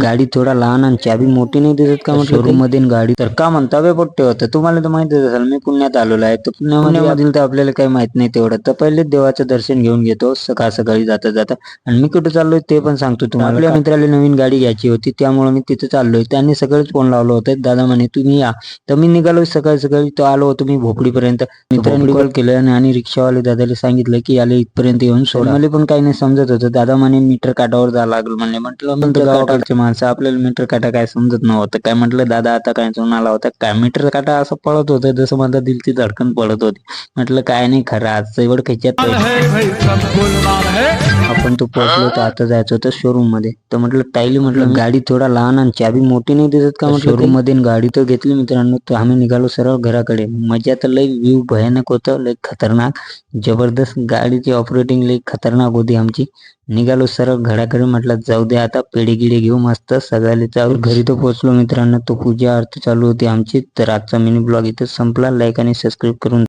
गाडी थोडा लहान आणि चाबी मोठी नाही दिसत का म्हटलं शोरूम मध्ये गाडी तर का म्हणता बे पोट्टे होतं. तुम्हाला तर माहितीच असेल मी पुण्यात आलेलो आहे. तर पुण्यामधील तर आपल्याला काही माहित नाही तेवढं. तर पहिले देवाचं दर्शन घेऊन घेतो सकाळ सकाळी जाता जाता. आणि मी कुठे चाललोय ते पण सांगतो तुम्हाला. आपल्या मित्राला नवीन गाडी घ्यायची होती त्यामुळे मी तिथे चाललोय. त्यांनी सगळेच फोन लावलं होतं. दादा म्हणे तुम्ही या. तर मी निघालो सकाळी सकाळी. तो आलो होतो मी भोपडीपर्यंत. मित्रांनी कॉल केलं आणि रिक्षावाले दादाला सांगितलं की याला इथपर्यंत येऊन सोडा. मला पण काही नाही समजत होतं. दादा म्हणे मीटर काटावर जावं लागलं म्हणले. म्हटलं मीटर गावाकडचे माणसं आपल्याला मीटर काटा काय समजत नव्हतं. काय म्हटलं दादा आता काय आला होता काय मीटर काटा असं पळत होतं जसं माझा दिलची धडकन पळत होती. म्हटलं काय नाही खरं आज एवढं खिच्यात आपण तो पोहोचलो तर आता जायचं होतं शोरूम मध्ये. तर म्हटलं टायली म्हटलं गाडी थोडा लहान आणि चाबी मोठी नाही दिसत का म्हटलं शोरूम मध्ये. गाडी तर घेतली मित्रांनो. तर आम्ही निघालो सरळ घराकडे. मजा तर लई व्ह्यू भयानक होतं लई खतरनाक जबरदस्त. गाडीची ऑपरेटिंग लई खतरनाक होती आमची. निघालो सरळ घराकडे. म्हटलं जाऊ दे आता पेढे गिडे घेऊ मस्त सगळ्याला चालू. घरी तो पोहोचलो मित्रांनो. तो पूजा आरती चालू होती आमची. तर आजचा मिनी ब्लॉग इथे संपला. लाईक आणि सबस्क्राईब करून